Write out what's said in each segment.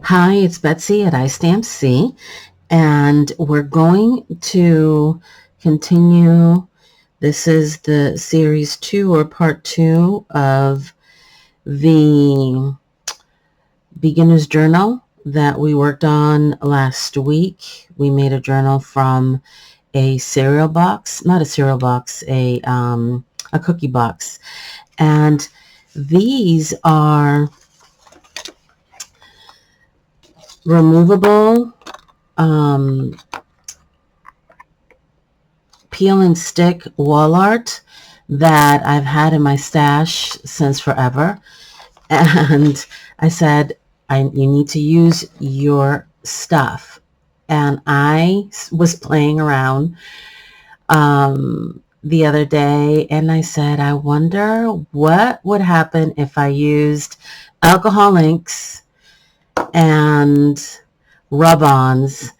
Hi, it's Betsy at iStampC, and we're going to continue. This is the series 2 or part 2 of the beginner's journal that we worked on last week. We made a journal from a cereal box, not a cereal box, a cookie box. And these are removable peel and stick wall art that I've had in my stash since forever. And I said, you need to use your stuff. And I was playing around the other day, and I said, I wonder what would happen if I used alcohol inks and rub-ons,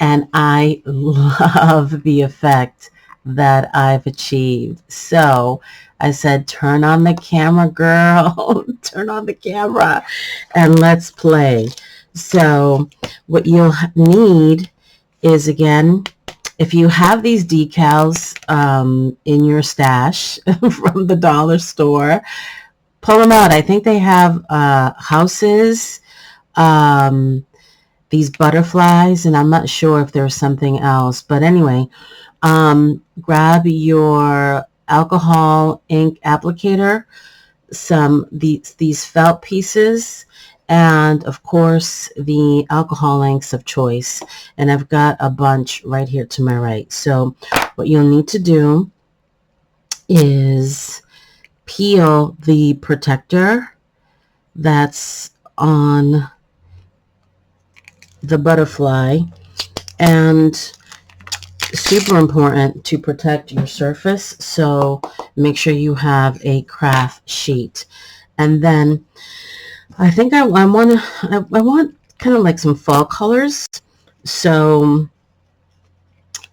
and I love the effect that I've achieved. So I said, turn on the camera, girl. Turn on the camera and let's play. So what you'll need is, again, if you have these decals in your stash from the dollar store, pull them out. I think they have houses, these butterflies, and I'm not sure if there's something else. But anyway, grab your alcohol ink applicator, these felt pieces, and of course the alcohol inks of choice. And I've got a bunch right here to my right. So what you'll need to do is peel the protector that's on the butterfly, and super important to protect your surface, so make sure you have a craft sheet. And then I think I want kind of like some fall colors, so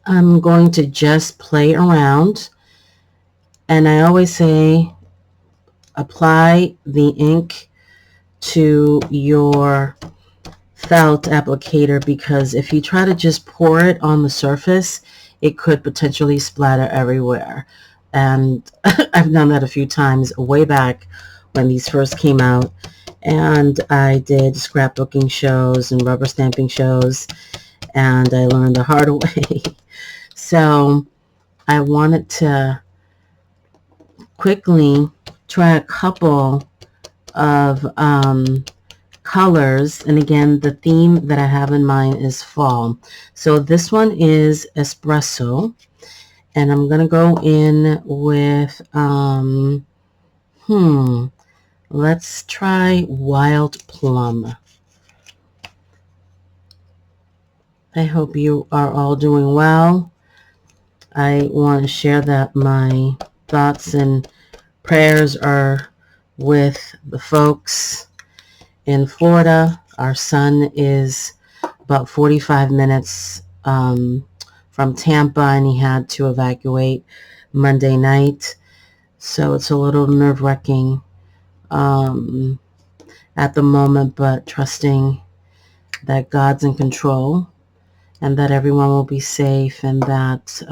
I'm going to just play around. And I always say apply the ink to your felt applicator, because if you try to just pour it on the surface, it could potentially splatter everywhere. And I've done that a few times way back when these first came out, and I did scrapbooking shows and rubber stamping shows, and I learned the hard way. So I wanted to quickly try a couple of colors. And again, the theme that I have in mind is fall. So this one is espresso, and I'm going to go in with let's try wild plum. I hope you are all doing well. I want to share that my thoughts and prayers are with the folks in Florida. Our son is about 45 minutes from Tampa, and he had to evacuate Monday night. So it's a little nerve-wracking at the moment, but trusting that God's in control and that everyone will be safe, and that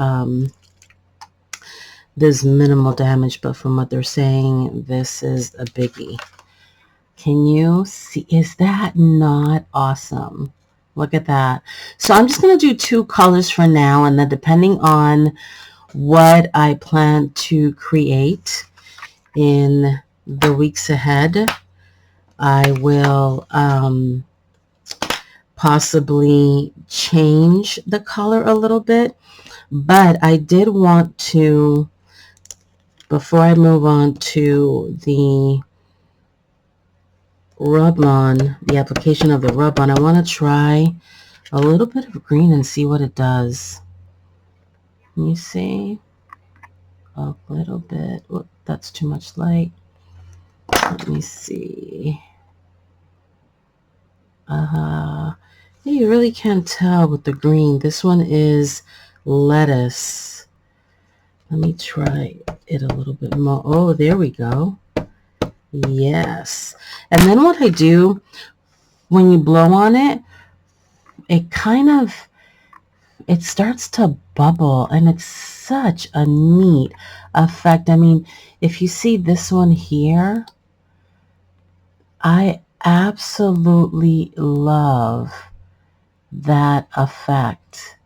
there's minimal damage. But from what they're saying, this is a biggie. Can you see? Is that not awesome? Look at that. So I'm just going to do 2 colors for now, and then depending on what I plan to create in the weeks ahead, I will possibly change the color a little bit. But I did want to, before I move on to the rub-on, the application of the rub-on, I want to try a little bit of green and see what it does. Can you see? A little bit. Whoop, that's too much light. Let me see. You really can't tell with the green. This one is lettuce. Let me try it a little bit more. Oh, there we go. Yes. And then what I do when you blow on it, it starts to bubble, and it's such a neat effect. I mean, if you see this one here, I absolutely love that effect.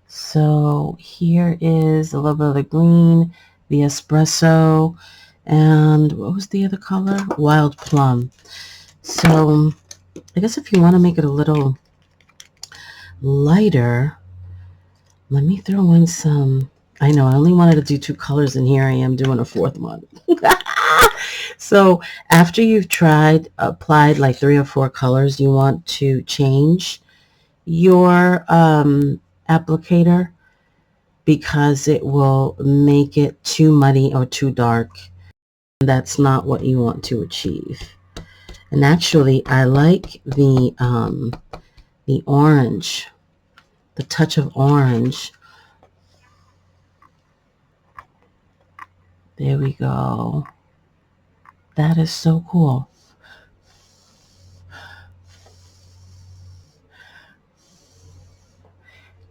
So here is a little bit of the green, the espresso, and what was the other color? Wild plum. So I guess if you want to make it a little lighter, let me throw in some. I know I only wanted to do 2 colors, and here I am doing a 4th one. So after you've applied like 3 or 4 colors, you want to change your applicator, because it will make it too muddy or too dark. That's not what you want to achieve. And actually, I like the orange, the touch of orange. There we go. That is so cool.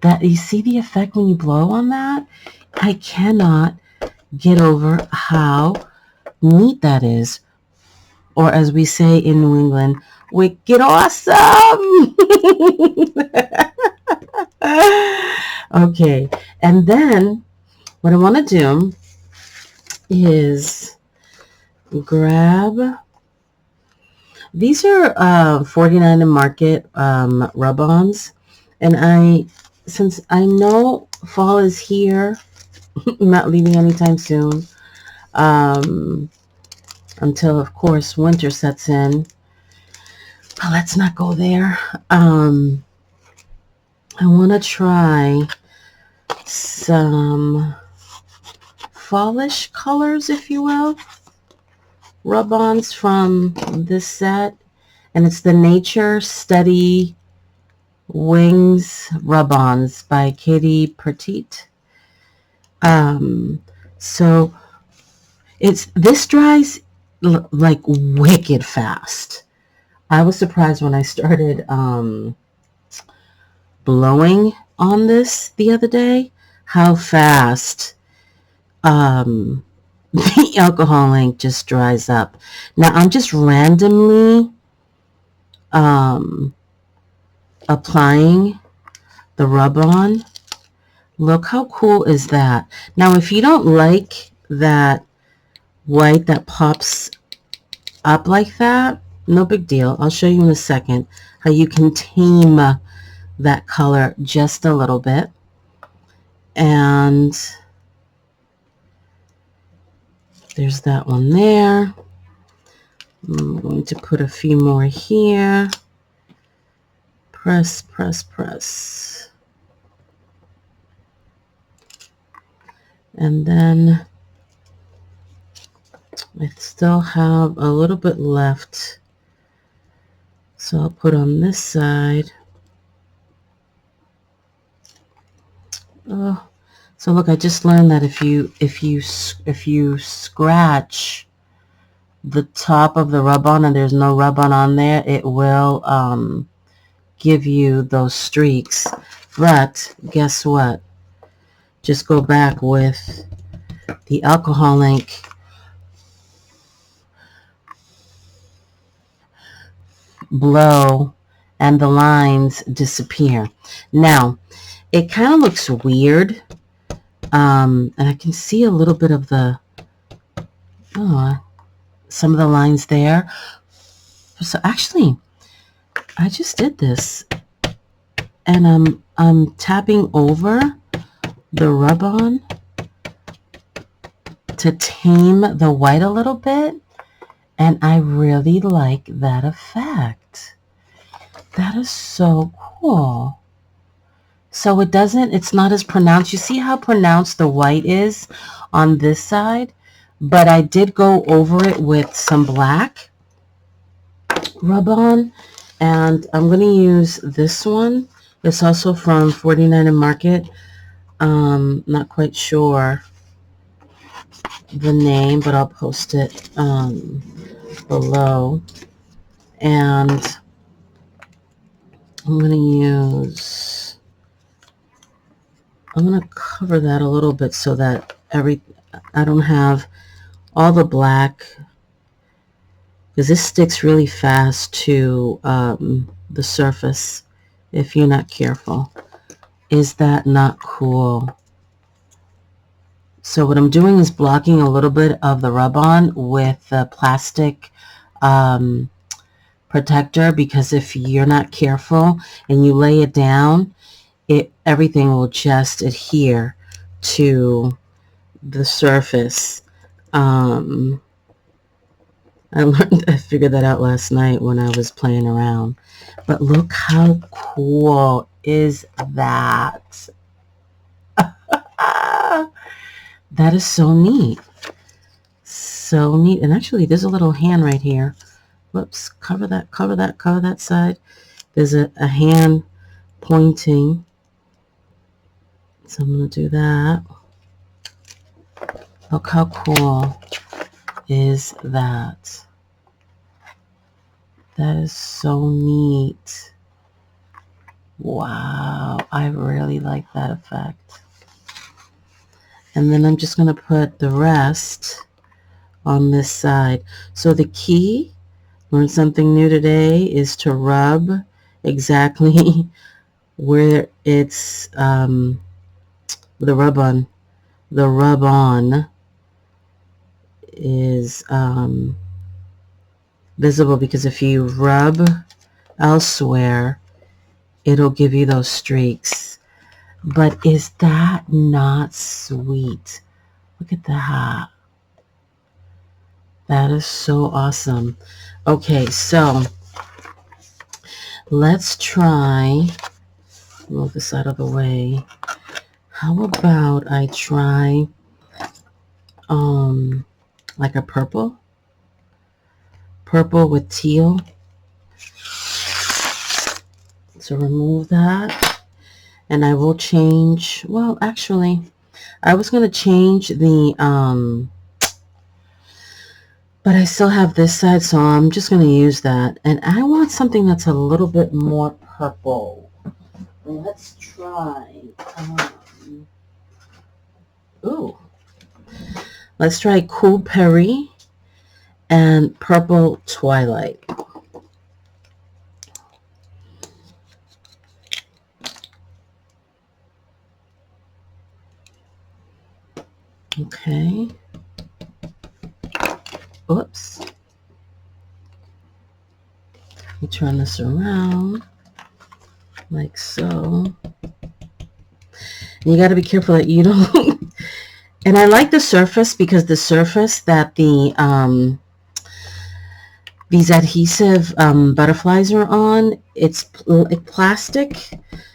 That, you see the effect when you blow on that? I cannot get over how neat that is. Or as we say in New England, wicked awesome. Okay, and then what I want to do is grab, these are 49 in Market rub-ons, and since I know fall is here, I'm not leaving anytime soon, until of course winter sets in, but let's not go there. I want to try some fallish colors, if you will, rub-ons from this set, and it's the Nature Steady Wings rub-ons by Katie Petite. So this dries like wicked fast. I was surprised when I started blowing on this the other day, how fast the alcohol ink just dries up. Now I'm just randomly applying the rub-on. Look how cool is that. Now if you don't like that white that pops up like that, no big deal. I'll show you in a second how you can tame that color just a little bit. And there's that one there. I'm going to put a few more here. Press, press, press. And then I still have a little bit left. So I'll put on this side. Oh, so look, I just learned that if you scratch the top of the rub-on and there's no rub-on on there, it will give you those streaks. But guess what? Just go back with the alcohol ink. Blow and the lines disappear. Now, it kind of looks weird. And I can see a little bit of some of the lines there. So actually, I just did this, and I'm tapping over the rub-on to tame the white a little bit, and I really like that effect. That is so cool. So it's not as pronounced. You see how pronounced the white is on this side? But I did go over it with some black rub-on, and I'm going to use this one. It's also from 49 in Market. Not quite sure the name, but I'll post it below. And I'm going to use, I'm going to cover that a little bit so that I don't have all the black, because this sticks really fast to the surface if you're not careful. Is that not cool? So what I'm doing is blocking a little bit of the rub-on with the plastic protector, because if you're not careful and you lay it down, everything will just adhere to the surface. I figured that out last night when I was playing around. But look how cool is that? That is so neat. So neat. And actually, there's a little hand right here. Whoops, cover that, cover that, cover that side. There's a hand pointing. So I'm going to do that. Look how cool is that? That is so neat. Wow, I really like that effect. And then I'm just going to put the rest on this side. So the key, learn something new today, is to rub exactly where it's the rub-on. The rub-on is visible, because if you rub elsewhere, it'll give you those streaks. But is that not sweet? Look at that. That is so awesome. Okay, so let's try, move this out of the way. How about I try like a purple with teal. So remove that, and I will change, well, actually, I was going to change the, but I still have this side, so I'm just going to use that. And I want something that's a little bit more purple. Let's try, let's try Cool Perry and Purple Twilight. Okay. Oops. Let me turn this around like so. And you got to be careful that you don't. And I like the surface, because the surface that these adhesive butterflies are on, it's plastic,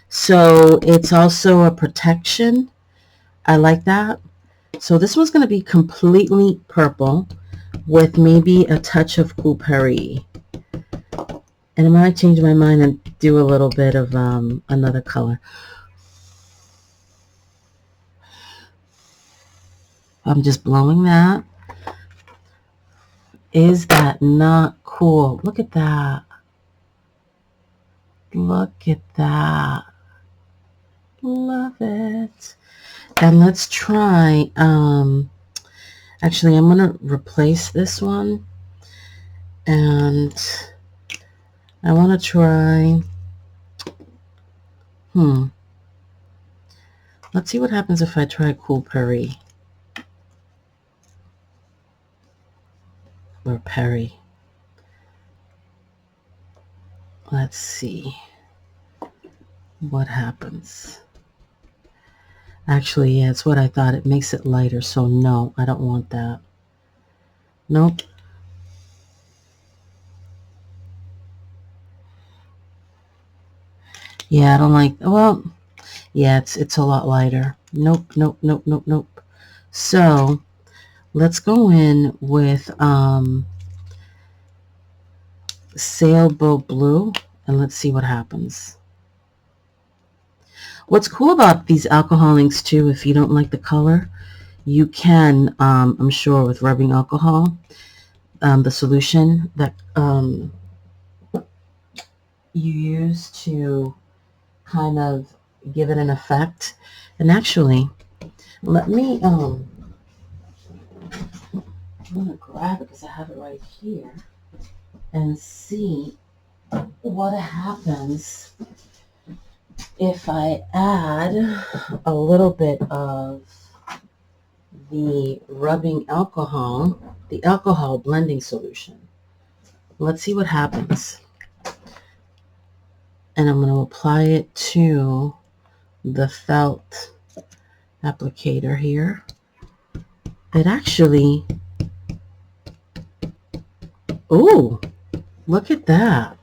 so it's also a protection. I like that. So this one's going to be completely purple with maybe a touch of Cool Perry. And I might change my mind and do a little bit of another color. I'm just blowing that. Is that not cool? Look at that. Look at that. Love it. And let's try, actually, I'm going to replace this one. And I want to try, let's see what happens if I try Cool Perry. Or Perry. Let's see what happens. Actually, yeah, it's what I thought. It makes it lighter, so no, I don't want that. Nope. Yeah, I don't like, well, yeah, it's a lot lighter. Nope, nope, nope, nope, nope. So let's go in with Sailboat Blue, and let's see what happens. What's cool about these alcohol inks too, if you don't like the color, you can, I'm sure with rubbing alcohol, the solution that you use to kind of give it an effect. And actually, let me, I'm going to grab it because I have it right here and see what happens if I add a little bit of the rubbing alcohol, the alcohol blending solution. Let's see what happens. And I'm going to apply it to the felt applicator here. It actually, ooh, look at that.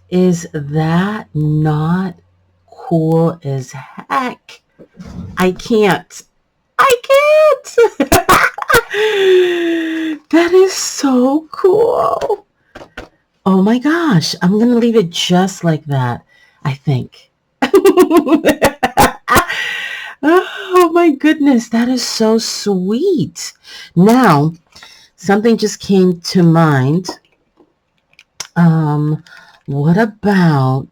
Is that not cool as heck? I can't. That is so cool. Oh my gosh. I'm going to leave it just like that, I think. Oh my goodness. That is so sweet. Now, something just came to mind. What about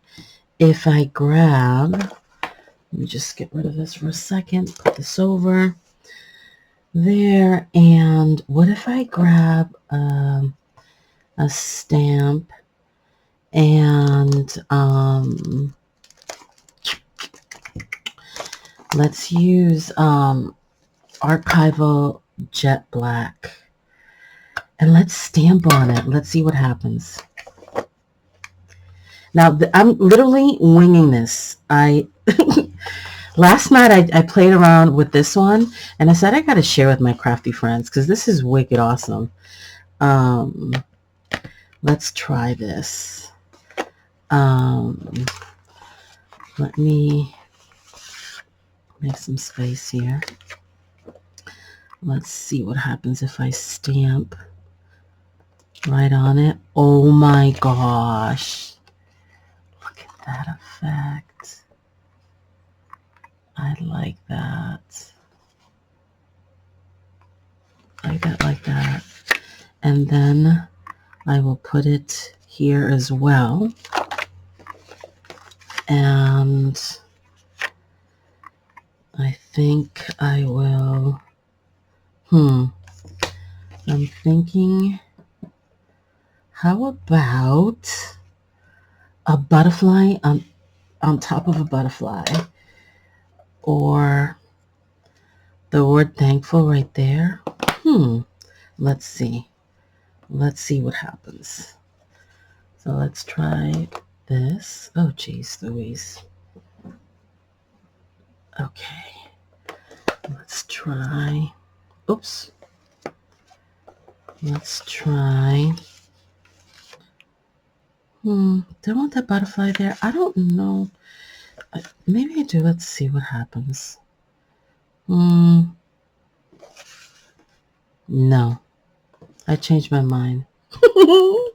if I grab, let me just get rid of this for a second, put this over there, and what if I grab a stamp and let's use archival jet black, and let's stamp on it. Let's see what happens. Now, I'm literally winging this. Last night I played around with this one, and I said I got to share with my crafty friends because this is wicked awesome. Let's try this. Let me make some space here. Let's see what happens if I stamp right on it. Oh my gosh. Look at that effect. I like that. Like that. And then I will put it here as well. And I think I will, I'm thinking, how about a butterfly on top of a butterfly? Or the word thankful right there. Let's see. Let's see what happens. So let's try this. Oh, geez, Louise. Okay. Let's try. Oops. Let's try. Do I want that butterfly there? I don't know. Maybe I do. Let's see what happens. No. I changed my mind. I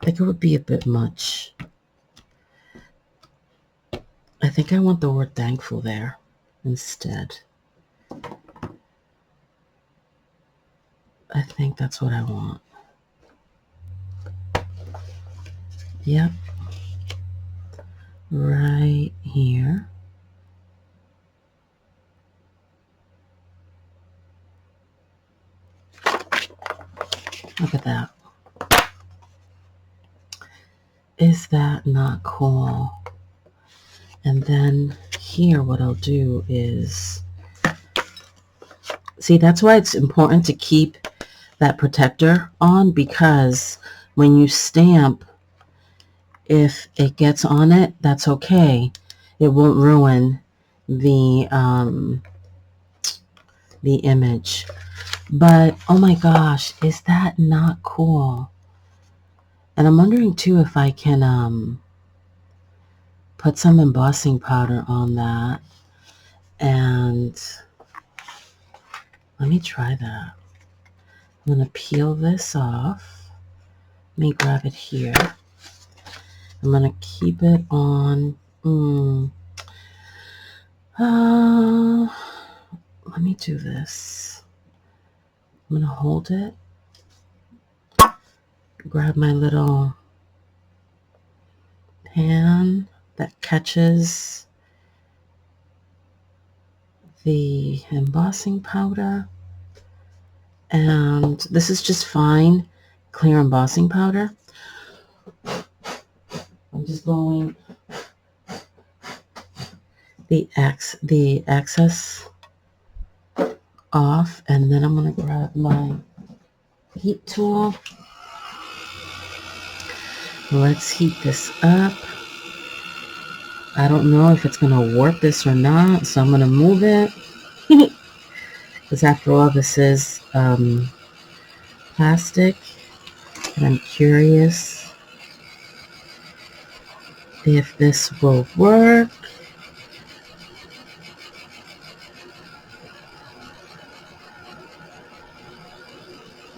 think it would be a bit much. I think I want the word thankful there instead. I think that's what I want. Yep. Right here. Look at that. Is that not cool? And then here what I'll do is, see, that's why it's important to keep that protector on, because when you stamp, if it gets on it, that's okay. It won't ruin the image. But oh my gosh, is that not cool? And I'm wondering too if I can put some embossing powder on that. And let me try that. I'm going to peel this off. Let me grab it here. I'm going to keep it on. Let me do this. I'm going to hold it. Grab my little pan that catches the embossing powder. And this is just fine, clear embossing powder. I'm just blowing the excess off, and then I'm going to grab my heat tool. Let's heat this up. I don't know if it's going to warp this or not, so I'm going to move it. Because after all, this is plastic, and I'm curious if this will work.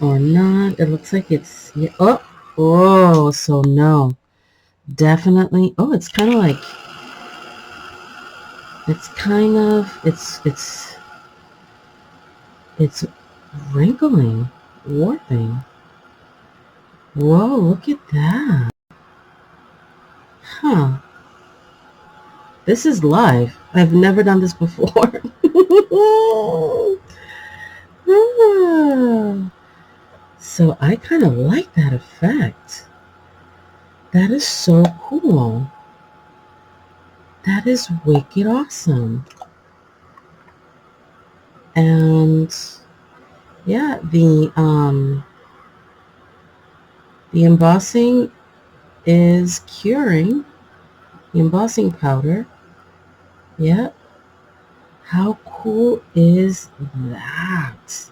Or not. It looks like it's, yeah. Oh, so no. Definitely. Oh, it's kind of like, it's wrinkling, warping. Whoa, look at that. Huh. This is live. I've never done this before. So I kind of like that effect. That is so cool. That is wicked awesome. And yeah, the embossing is curing. The embossing powder. Yep. How cool is that?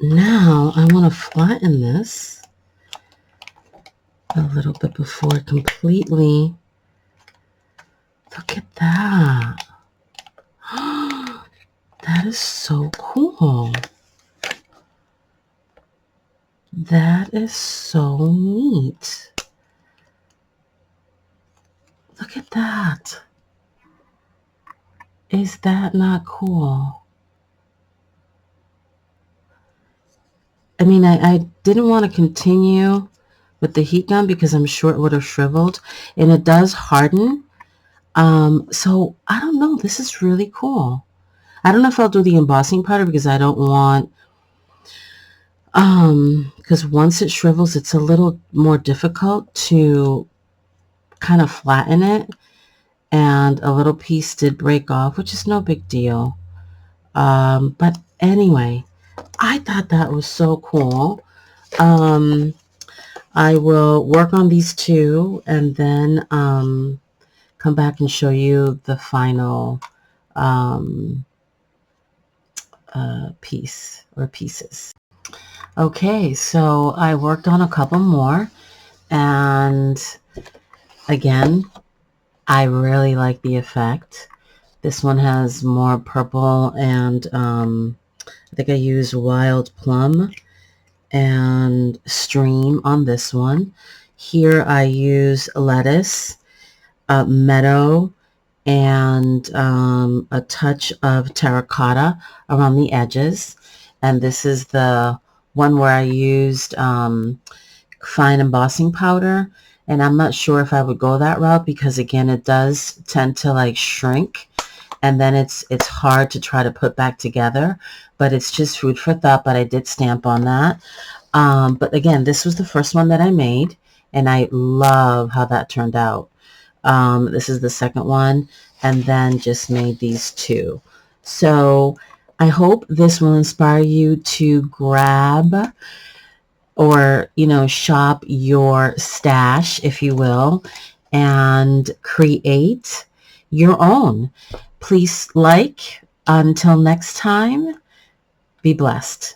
Now I want to flatten this a little bit before it completely. Look at that. That is so cool. That is so neat. Look at that. Is that not cool? I mean, I didn't want to continue with the heat gun because I'm sure it would have shriveled, and it does harden. So I don't know. This is really cool. I don't know if I'll do the embossing powder because I don't want, because once it shrivels, it's a little more difficult to kind of flatten it, and a little piece did break off, which is no big deal. But anyway, I thought that was so cool. I will work on these two and then come back and show you the final piece or pieces. Okay, so I worked on a couple more, and again, I really like the effect. This one has more purple, and I think I used wild plum and stream on this one. Here I use lettuce, meadow, and a touch of terracotta around the edges. And this is the one where I used fine embossing powder. And I'm not sure if I would go that route because, again, it does tend to like shrink. And then it's hard to try to put back together. But it's just food for thought. But I did stamp on that. But again, this was the first one that I made. And I love how that turned out. This is the second one, and then just made these two. So I hope this will inspire you to grab or, shop your stash, if you will, and create your own. Please like. Until next time, be blessed.